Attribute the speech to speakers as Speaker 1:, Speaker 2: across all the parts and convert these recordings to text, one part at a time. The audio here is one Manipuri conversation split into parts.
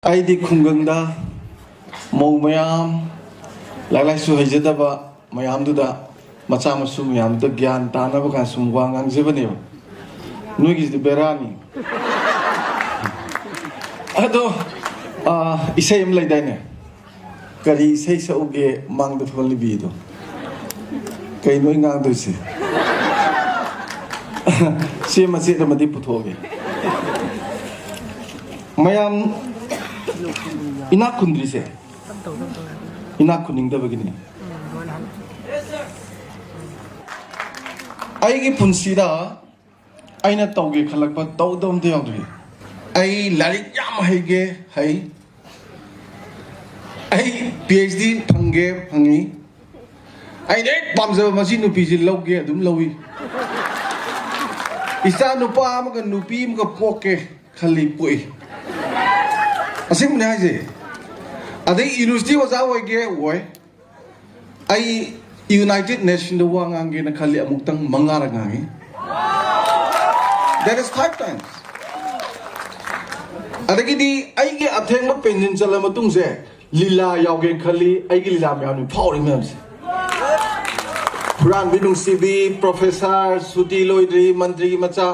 Speaker 1: Aidi khungangda mau mayam lai su haijadaba mayam duda macha masu mayam da gyan tanaba kan sumwa ngangjebani nugi de berani ado isai am laidane kari isai sa uge mangda tholi bido kai noi ngang do se se masi da madi puthoge mayam ina kundri se ina kuning da bagini aigi punsida aina tauge khalakpa tawdom de yawri ai larik yam haige hai ai PhD phangi ai dek pamjaba masi nupi ji loge adum lowi isa nupa amga nupi amga poke khali pui asim ne haje adai university was awai ge woi ai United Nations the wang ange na khali amuktang mangara ngangi that is 5 times adagi di ai ge atheng ma penjin chala matung se lila yauge khali ai ge lila myam ni phawri myam se Puran Bidung CB Professor Suti Loidri Mantri Macha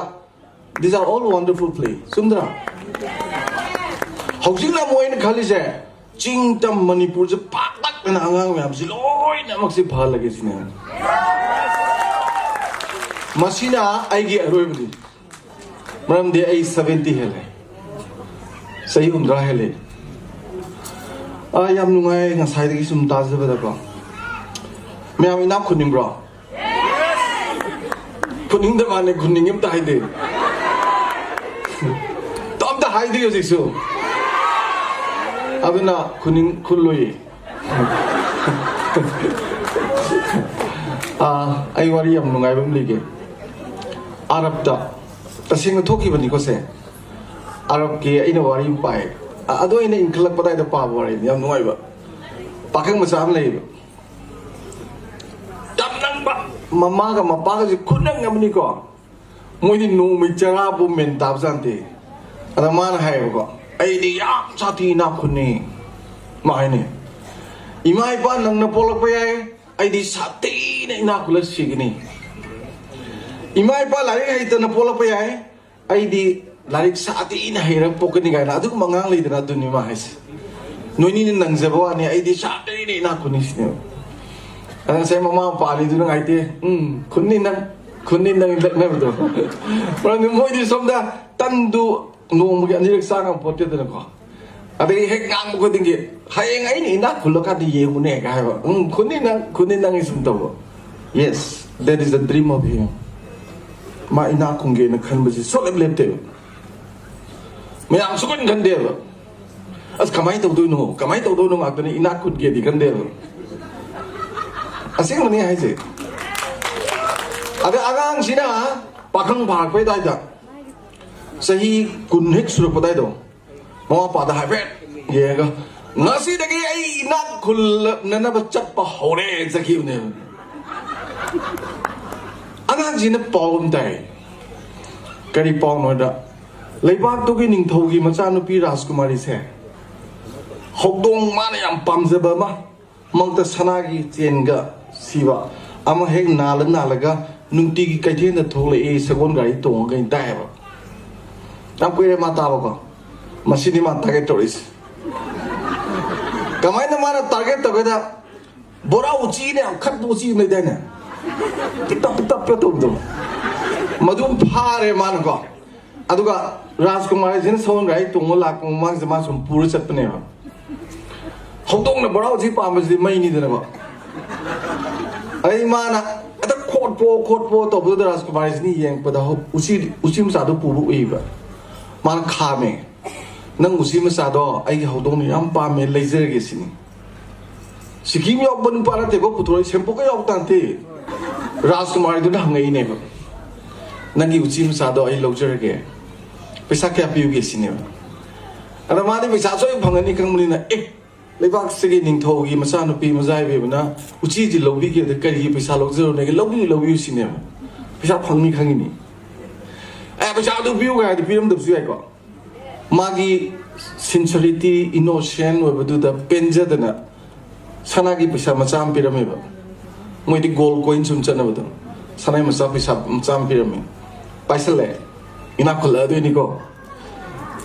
Speaker 1: these are all wonderful plays sumdra hojila moin khali se Chingtam Manipur je patak na angang myam si loi na mak si phal lage sine masina aigi aroi budi maram de ai 70 hele sahi umra hele yam nungai ngasai dagi sum tajaba da ko myam ina khuning bro khuning da mane khuning im tai de tom da hai de yo siksu abina kuning kulloyi ai wari yam nungai bam lige arab da tasing thoki bani ko se arab ke ina wari pai ado ina inklak padai da pa wari yam nungai ba pakang masam lei dam nang ba mama ga mapa ga kunang ngamni ko moi di nu mi chara bu men tab sante ada man hai ko ai di yam sati na khuni mai ne imai pa nang na polak pa ai ai di sati na ina khula signi imai pa lai ai ta na polak pa ai ai di lai sati na hira pokani ga na adu mangang le dana duni ma hai noi ni nang jabawa ne ai di sati na ina khuni sne ana sai mama pa li du nang ai te khuni nang lak na do pra ni moi di somda tandu nung mungkin anjir sangat potet dan kau. Ada hek ngang mungkin tinggi. Hai ngai ini nak kalau kata ye mune kaya apa? Kuning nang isum tahu. Yes, that is the dream of him. Ma ina kungge nak kan besi soleh lepte. Mayang sukun kan dia. As kamai tahu nung aku ni ina kungge di kan dia. Asing mana hai je? Ada agang sini pakang bahag pe dah dah. Sahi kun hek suruh padai do mau pada habet ye ga ngasi dagi ai nak khul nana bachat pa hore zaki ne anang jin pawm dai kari paw no da leibak tu gi ning thau gi macha nu pi Rajkumari se hokdong ma na yam pamjaba ma mangta sana gi chen ga siwa ama hek nalaga nungti gi kaithen da thole e sagon gari tong ga dai ba Nam kuih mata apa? Masih ni mata ke tulis. Kamai na mana target tu kita bora uci ni, kat uci ni dah ni. Kita betul tu. Madum phare mana ko. Aduga Rajkumari jenis soal rai tunggu lak mang zaman sempurna setpene. Hotong na bora uci pa masih main ni dah ko. Ay mana? Ada kot po tu betul Rajkumari ni yang pada uci masa tu puru iba. Man kame nang usi masado ai hodong ni am pa me laser ge sini sikim yok ban para te ko putoi sempo ko yok tante Rajkumari du na ngai ne ba nang gi usi masado ai loger ge pesa kya piu ge sini ara ma ni pesa soi phangani kang muni na lebak sigi ning tho gi masa no pi mazai be na uchi ji lobi ge de kari pesa loger ne ge lobi sini pesa phangni khangi ni pesa tu piu ga di piram dab suai ko magi sincerity innocent we badu da penjadana sanagi pisa macham pirameba moi di gold coin sum chana badu sanai masa pisa macham pirame paisa le ina khula do ni ko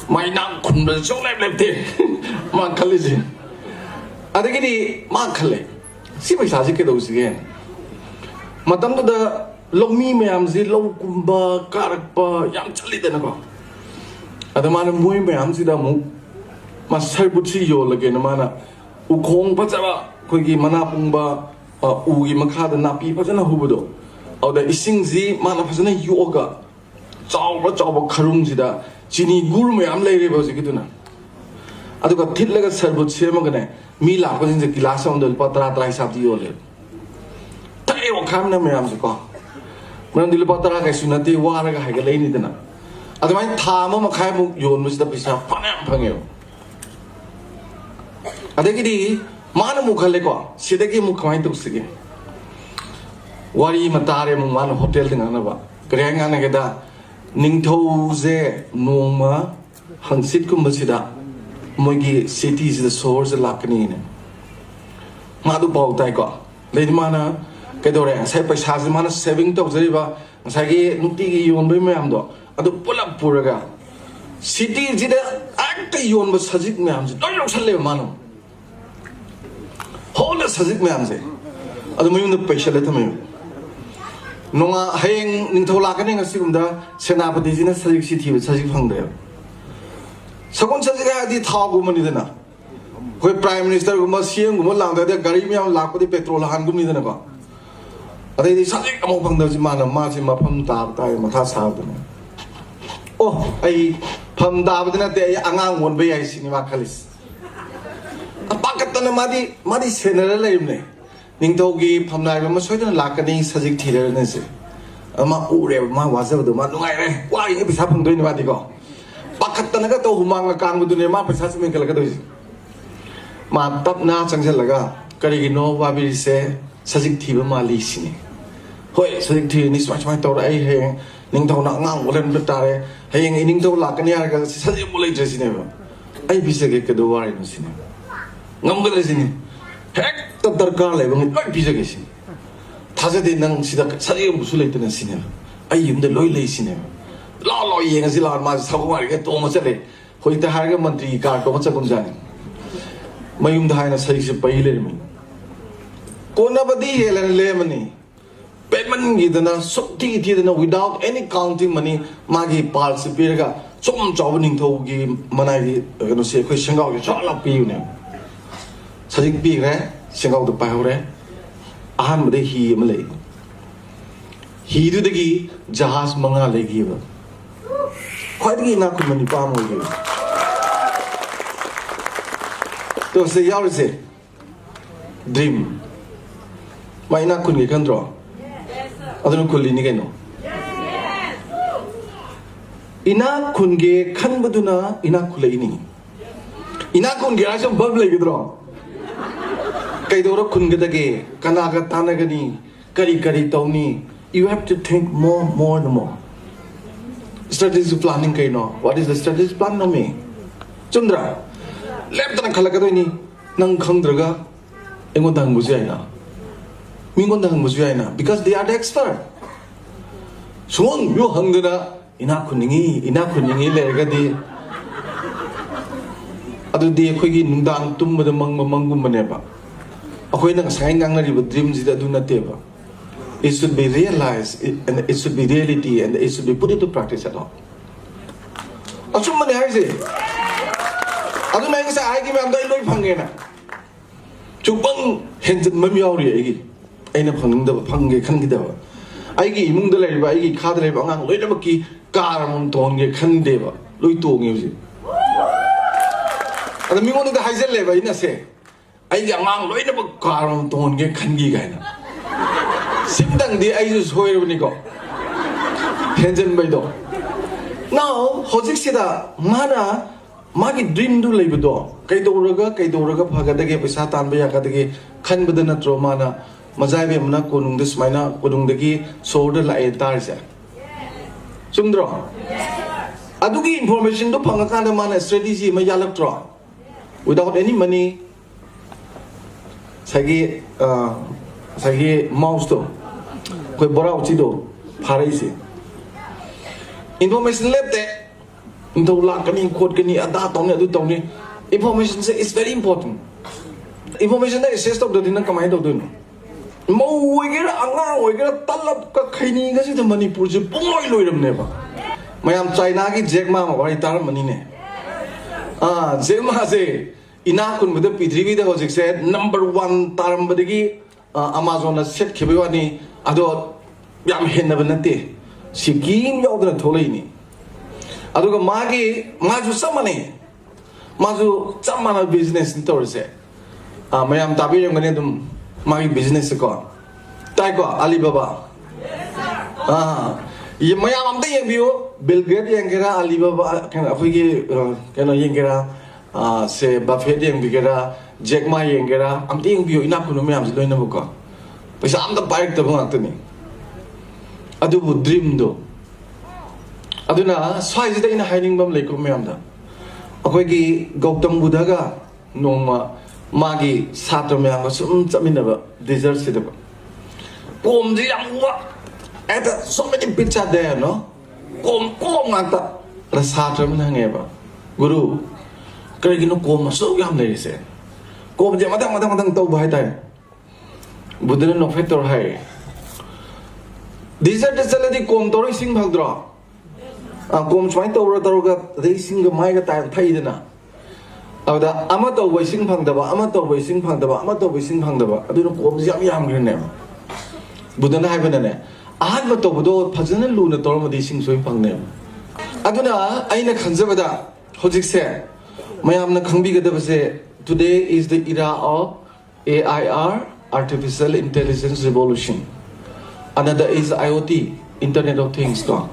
Speaker 1: mai nang khun ba so lep lep te ma khali ji adagi di ma khale si pisa ji ke do si gen matam da lomi mayam ji lo kumba karakpa yam chali da na ko adamana moi mayam ji da mu ma sarbuchi yo lage na mana u khong pa chaba khoi gi mana pungba u gi makha da napi pa jana hubudo au da ising ji mana phajana yoga chaw kharung ji da chini gur mayam lai re ba ji kiduna aduga thitlaga sarbuchi ma gane mi la ko jin je glass on dal pa tra tra hisab ji yo le tai o kham na mayam ji ko man dil pa tra ga sunati wa ra ga ha ga lai ni dana adamai tha ma khai mu yon mu ji da pisa phanam phangyo adagidi mana mukhale ko sidagi mukhamai to sige wari matare mu man hotel ding na ba kreng ana geda ningthau je noma hangsit kum basida mogi cities the source lakni ne madu bau tai ko leidi mana kedore sai paisa ji mana saving to jari ba sai gi nuti gi yon bai mayam do adu pulap puraga city ji da akta yon ba sajik mayam ji doi loksale manu whole sajik mayam se adu mayung na paisa le thamay nonga hayeng ningthau lakani ngasi gumda senapati ji na sajik si thi sajik phangde sakon sajik ha di thaw gumani dana koi prime minister gumma cm gumma langda de gari myam lakpadi petrol han gumni dana ko adai di sajik amo phangda ji mana ma ji ma pham ta ta ma tha sa dana oh ai pham da badina te angang won be ai sinima khalis apakatana madi senara laimne ningtogi phamnai ma soidana lakani sajik thira ne se ama ure ma wajab do ma nungai re wa ye pisa phangdoi ni badi ko pakatana ga to humang kang bu ne ma pisa simen kala ka doi ma tapna changjal laga kari gi no wa bi se sajik thiba ma li sini hoi sajik thi ni swai to ai he ningtau na ngang wolen betare hayeng ningtau lakani ar ga sajik mulai je sini ba ai bisa ke ke do wa ri no sini ngam ga sini hek ta darkar le bang loi bisa ke sini thaja de nang sida sajik musu le tena sini ai yum de loi le sini lo yeng si la ma sa ko wa ke to ma chale hoi ta har ga mantri ka to ma chagum jani mayum da haina sajik se pai le mi kona badi helan le mani payment gi dana sukti ti dana without any counting money magi pal se pirga chom chaw ning tho gi manai gi no se khoi sangau gi cha la pi ne sajik pi re sangau to pa hore ahan made hi ma le hi du dagi jahaz manga le gi ba khoi dagi na ku mani pa mo gi to se yaw se dream mai na kun gi kan dro adunu kulli ni gaino ina kunge khan baduna ina kulai ni ina kunge asam bab le gidro kaidoro kunge dage kana ga tanagani kari tawni you have to think more and more strategic planning kaino what is the strategic plan no me chundra leptana khalaka doi ni nang khangdraga engon dang bujai na mingon dang bujai na because they are the expert suon yo hangdana ina kuningi le ga di adu di khoi gi nungdang tum da mangum mane ba akhoi nang sai ngang na ri dream ji da du na te ba it should be realized and it should be reality and it should be put into practice at all achum mane hai je adu nang sa ai gi mam dai loi phange na chubang henjin mam yaw ri ai gi aina phangning da phange khan gi da ai gi imung da lai ba ai gi kha da lai ba ngang loi da ki karamon ton ge khan de ba loi to nge ji ada mi ngon da haijel le ba ina se ai gi ngang loi da karamon ton ge khan gi ga na simdang di ai ju soi ru ni ko henjen bai do now hojik sida mana magi dream du lai do kai do raga phaga da ge paisa tan ba ya ka da ge khan ba da na tro mana mazai be mna konung de smaina konung de gi so da lai tar ja chumdro Adugi information do pangakanda mana strategy mayalaktra without any money. Sagi mouse to koi bora uchi do pharaisi. Information left there. Into lakani quote kani ada tongni adu tongni. Information is very important. Information is says of the dinner command of doing. Mo wigger anga wigger talab ka khaini ga si the Manipur je boy loiram never. Mayam China ki jegma ma bari tar mani ne. Jegma se ina kun bada pithribi da hojik se number 1 taram badagi Amazon na set khibiwani ado yam henna banate. Sikim yodra tholai ni. Aduga magi maju samane. Maju chamana business ni torse. Mayam tabi yang gane dum magi business ko. Tai ko Alibaba. Ye mayam amte yang bio Bill Gates yang kira Alibaba kan afigi kan yang kira se Buffett yang kira Jack Ma yang kira amte yang bio ina kuno mayam se loina buka. Paisa amta baik ta bang atni. Adu bu dream do. Aduna swai jida ina hiding bam leko mayam da. Akoigi Gautam Buddha ga nongma magi satra mayam ga sum chaminaba desert se da. Kom ji yang wa. So many pictures there, no? Kom ngata rasatra manangeba. Guru, kaya gino kom so yam na ise. Kom je matang tau bahai tay. Buddha no factor hai. Desert saladi kom tori sing bhagdra. Kom chwai tau ga dei sing ga mai ga tay thai dena. Awda ama tau bai sing phangdaba, ama tau bai sing phangdaba. Adu no kom yam grine. Buddha na hai banane. Ahad batodo phajana luna tormadi sing soi phangne aduna aina khanjabada hojik se mayamna khangbi gadaba se today is the era of AIR, artificial intelligence revolution. Another is IoT, internet of things ko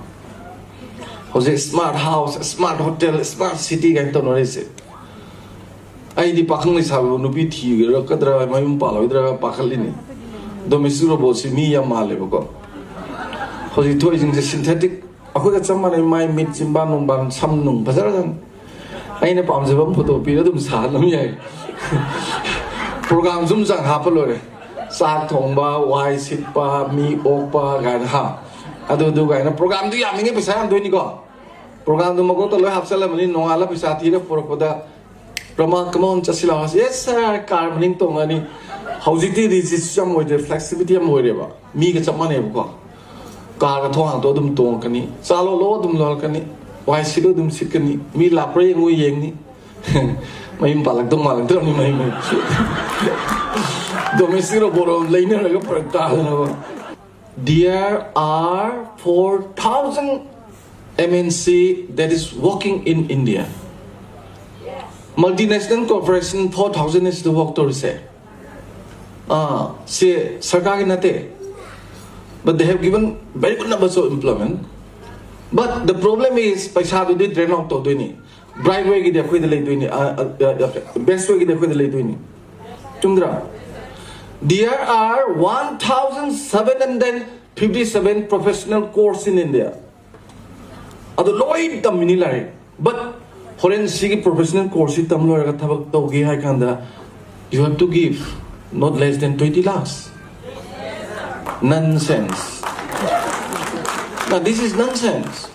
Speaker 1: hojik smart house, smart hotel, smart city kan to noise ai di pakhang ni sabu nupi thi ra kadra mayum paloidra pakhalini domestic robot si mi ya male ko Hoji toy jing synthetic aku ka chamma nei mai mit chimba nung ban sam nung bazar gan aina pam je bam photo pi dum sa lam yai program zum sang ha palore sa thong ba wai sit pa mi ok pa gan ha adu du ga na program du ya mingi pisa am doi ni ko program du mago to loi hap sala mani no ala pisa thi ra por poda prama kamon chasila yes sir car maning to ngani hoji ti resistance mo de flexibility mo re ba mi ka chamma nei ko Kara thong to dum tong kani salo lo dum lol kani wai sido dum sikani mi lapre yang ui yang ni mai palak dum malang tro ni mai domestic boro lainer ga prata na there are 4,000 MNC that is working in India. Multinational corporation 4,000 is the work to say se sarkar nate. But they have given very good numbers of employment. But the problem is, paisa do did drain out to doing bright way ki dekho idle doing best way ki dekho idle doing Tundra. There are 1,757 professional courses in India. Ado loy tam minilare. But forensic professional course tam loy ka thabak to gi hai kanda you have to give not less than 20 lakhs. Nonsense. Now this is nonsense.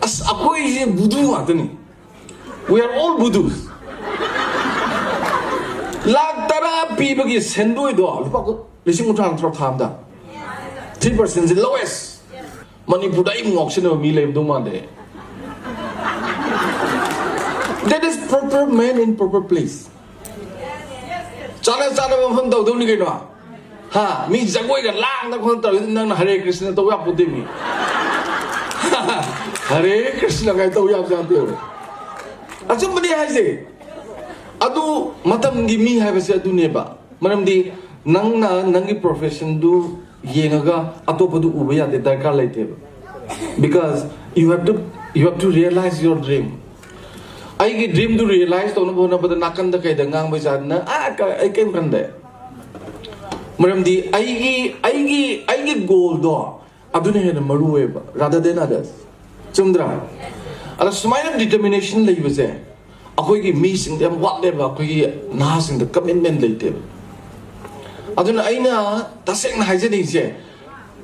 Speaker 1: As ako is budu atani. We are all budus. Lag tara pibagi sendoi do. Lupa ko lising utang trop thamda. 3% is the lowest. Manipur dai ngok sino mi lem do mande. That is proper man in proper place. Chana bam do ni ke no. Ha, mi jagoi ga lang na kon tawi nang Hare Krishna to ya puti mi. Hare Krishna ga to ya ja te. Achum bani hai se. Adu matam gi mi hai ba se adu ne ba. Manam di nang na nang gi profession du yengaga atopa du uba ya de darkar laite. Because you have to realize your dream. I gi dream to realize to no bona ba nakan da kai da ngang ba sa na ai kem kan de. Maramdi aigi goal do aduna hena maru eba rather than others. Chumdra. And a smile of determination like was there. A quick missing them, whatever, quick nursing the commitment later. I don't know, Aina, the second hygiene is here.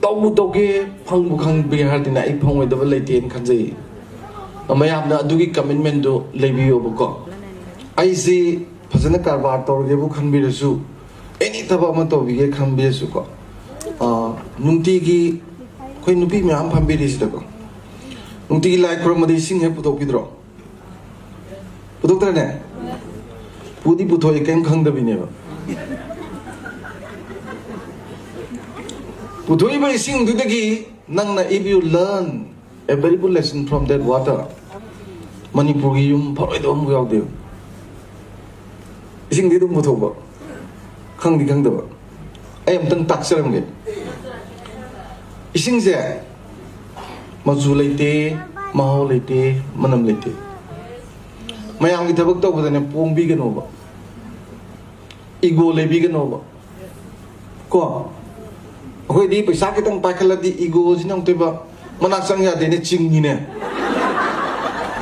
Speaker 1: Dog Pangbukan be hard in a pong with the lady in Kanzi. A mayabna dugi commitment to Levi Obuko. I see Pasana Carvat or Yabu can be the zoo. Any Tabamato we can be a suko. Nuntigi, Queen Nupi, my Ampambi is the go. Nunti like Romadising have put up with draw. Putane Pudi Putoy came Kang the Vineva. Putoy by sing to the key, Nana, if you learn a very good lesson from that water, Manipurium, Paradom will do. Sing the Mutoba Kang the Kangdova. I am done taxing it. Sing there. Mazulate, Maholate, Manamlete. My young tabak over than a pong vegan over. Ego lay vegan over. Go. Okay, deep a socket and packala the egos in October. Manasanga de Chingine.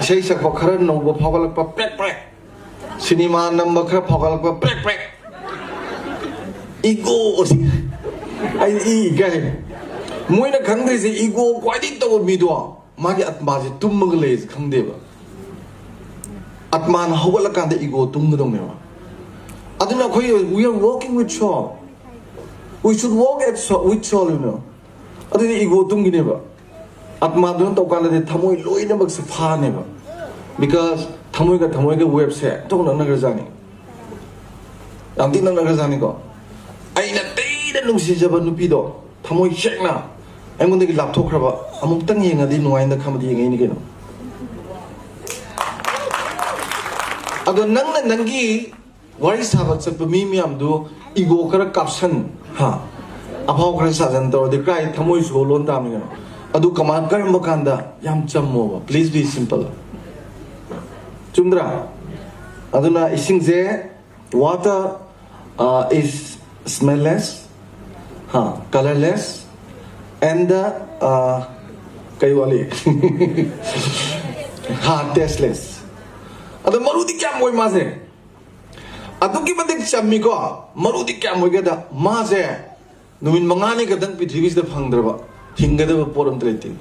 Speaker 1: Says a khara no Pogalapa prek. Cinema number Pogalapa prek. Ego. I eat guy. Moina country is ego quite it over midwa. Magi at Mazi Tumuglaze come deva. At man, how can the ego Tumudome? I don't know, we are walking with Shaw. We should walk with Shaw, you know. I don't ego Tungineva. At Madon Tokala de Tamoy Loina Baxafa never. Because Tamoiga website, don't know Nagazani. Antina Nagazanico. I in a day that looks Jabanupido. Tamoy check now. I'm going to get laptop crab. I'm telling you, I didn't know in the comedy again. I don't know Nangi. What is happened to me? I'm do ego caption. Ha. About Crescent or the cry Tamoy so long damn. I do command Karamokanda, Yam Chamova. Please be simple. Chundra. I don't know, it seems there water is smellless, colorless. And Kaiwali tasteless. At the Marudi Camway Maze. I don't give a dick Samigo, Marudi Camway Maze. No in Mangani Gadan Pitris the Pandrava, Hingada Porum Treating.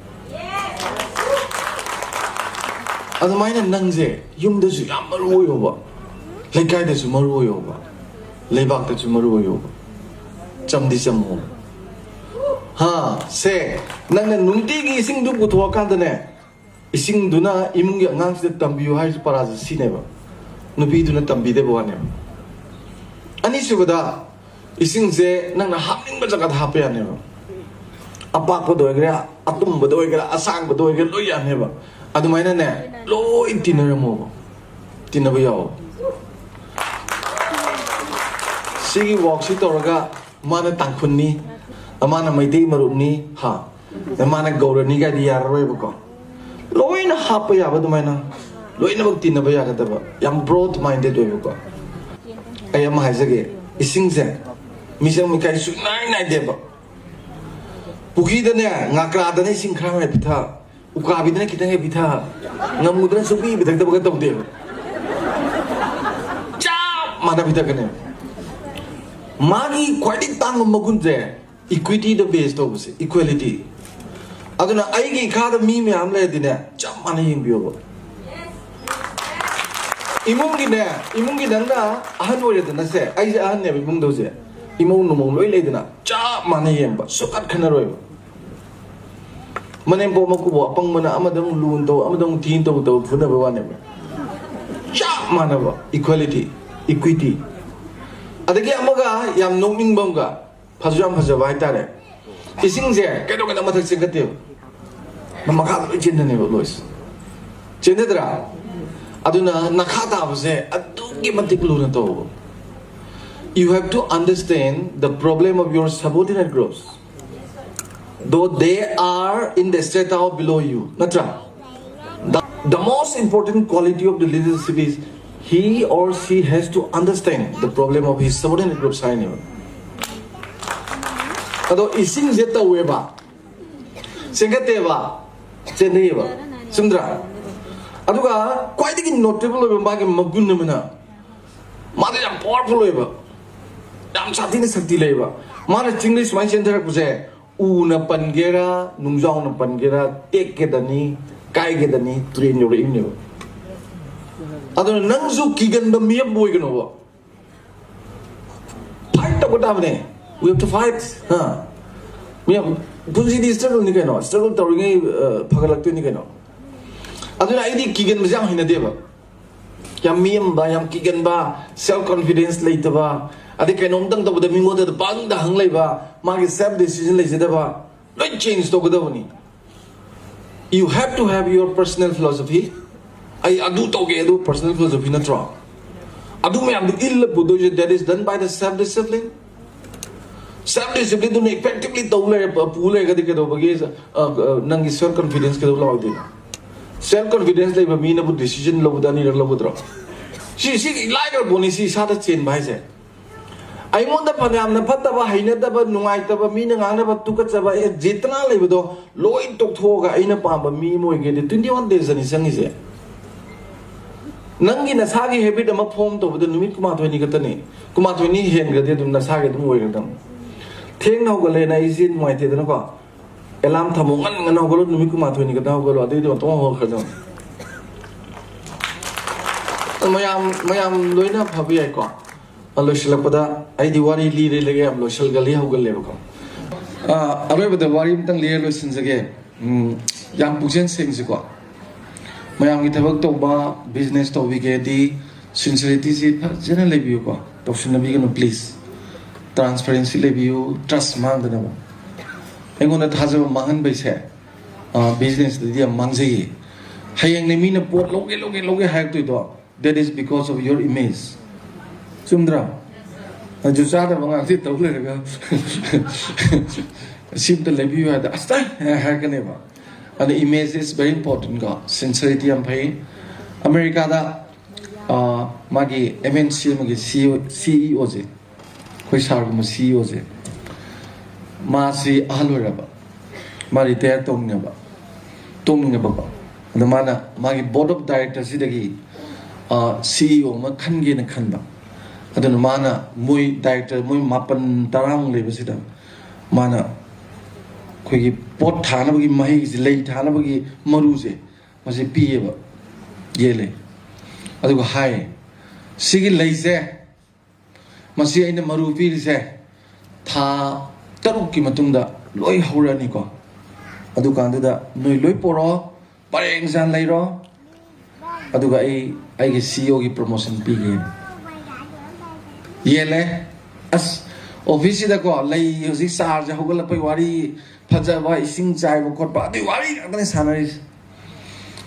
Speaker 1: As a minor Nangze, Yum the Yamaru over. Like I the Sumaru over. Lebak the Sumaru over. Chamdisamo. Ha, say, Nana Nuntigi sing do put walk on the net. Ising Duna, Imungi announced the Tambu High Paras cinema. Nubi do not tambi the one. Anishuda, Ising say, Nana hopping but I got happy and never. A papa doigra, a tumba doigra, a sang doigra, loya never. Adumina ne, low in dinner removal. Tinabio. Sigi walks it or a mana tankuni. A man of my day maruni, ha. The man of Goraniga di Arabico. Loin happy Abadumina. Loin about Tinabayaka, young broad minded Webuko. I am Hazage. He sings there. Mr. Mikai should 9 deba. Pukida, Nakra, the nation crime epita. Ukabi the Kitan epita. Namudra Subi, but the Bogat of them. Ciao, Madame Magi quite a tongue of Magunze. Equity the base opposite, equality. I don't know, I get card of me, I'm led in there. Jump money in Biobo. Imungi Danga, I know it and I say, I never mundos there. Imuno, Ledina, jump money in, but so at Canaro. Manembo Mokubo, Pangmana, Amadon Lundo, Amadon Tinto, the never one. Jump manava, equality, equity. At the Gamaga, Yam no Mingbonga. Pazam has a vitale. He sings there, get on a matter secretary. Mamaka, General Louis. Genedra. Aduna Nakata was there, I don't give a tickle. You have to understand the problem of your subordinate groups. Though they are in the strata or below you. Natra. The most important quality of the leadership is he or she has to understand the problem of his subordinate groups. Although ising zeta weba, sengateva, Geneva, Sundra. Aduga, quite notable of a magunamana. Mother am powerful labor. Dam Satin Sakti labor. Mother Chinglish my center Kuse, Una Pangera, Nungzong Pangera, take Gedani, Kai Gedani, train your email. Other Nangzu Kigan the mere boy can over. Fight about Avne. We have to fight. Huh? We have to see the struggle Nikano, struggle to Pagalatu Nikano. Other ID Kigan Mazam in a deva. Yam by Yam Kigan ba, self confidence later ba. I think I know the Mingo the Bang the Hang Leva, Market self decision later. Don't change to Godoni. You have to have your personal philosophy. I do talk about personal philosophy not wrong. I do have the ill Buddha that is done by the self discipline. Self discipline to effectively tole a pool Nangi self confidence. Self confidence like a mean about decision low than your low. She like her bonus, she had a chain by it. I want the Panam, the Patava, Hinataba, Nuaitaba, meaning Anaba Tukataba, Jitana Levido, Lloyd Toktoga, in a pamba, me more get 21 days and his son is here. Nangi Nasagi habit of home to the Numikuma 20 Katani, Kuma 20 Henga did Nasagi to move them. Take no Galena is in my Tedanova. Elam Tamongan and Ogolo Numikuma 20 Katagolo, they don't hold her down. Mayam Luina Paviaco. Aloshalapada, I the worry lead again, Loshal Gali Hogalevco. I remember the worry than Leo listens again. Young Pujan sings a got. Mayam Gitavak Toba, business to Vigeti, sincerity, generally view. Doctor Nabigan, please. Transparency review, trust man the number. I'm going to Tazo Mahan base hair. Business the dear Manzi. Hayang Nemina port loge hack to do. That is because of your image. Sundra. And you saw the one I did the little seem to leave you at the Haganeva. And the image is very important. God. Sincerity and pain. America, Maggie, MNC, CEO. Quisargum CEO. Masi Aluraba. Marita Tongnaba. The mana, Maggie board of directors, CEO, Makangi and Kanba. Adon mana muy director muy mapan tarang lebasida mana khoi pot thana bagi mahi lei thana bagi maruje mase pieba yele adugo hai sigi leise masi aina maru pi se tha taruk ki matungda loi haurani ko adu kandida noi loi poro pareng jan leiro aduga ai ge CEO gi promotion pi ge Yele as office da ko lay hosi sar ja hogala pai wari phaja ba ising chai bo khot ba di wari ka ne sanaris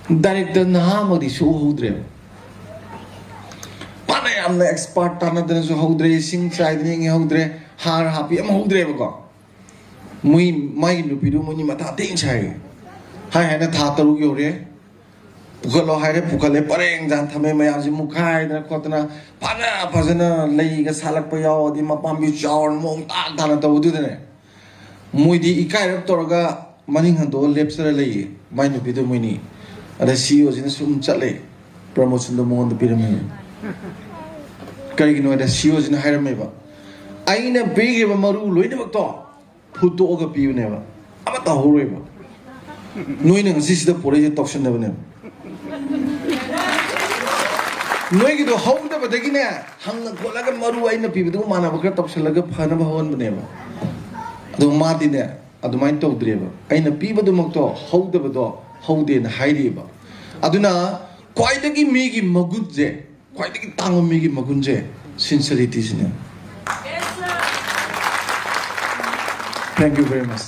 Speaker 1: director na ma di su hudre pana am na expert ta na den su hudre ising chai ni nge hudre har happy am hudre ba ko mui mai nu pidu muni mata ting chai hai na tha taru yo re Pukalo hire Pukale pareng jan thame mayaji mukhai na khotna pana phajana lei ga salak pa yaw di mapambi chawn mong ta thana to du ne muidi ikai rap torga maning han do lepsara lei mai nu pidu muini ada CEO jin sum chale promotion do mong do pirame kai gino ada CEO jin hire me ba aina bege ba maru loina bak to phuto ga piu ne ba ama ta horoi ba noina ngasi sida pore je toction ne ba ne Noi do home the Badagina, hung the Golaga Maru in the people, Mana, Topsalaga, Panama, Neva. The Martina, at the mind of driver. I know people do Mokto, hold the door, hold in high river. Aduna, quite a gimmi Magudze, quite a tongue migi Magunze, sincerity. Thank you very much.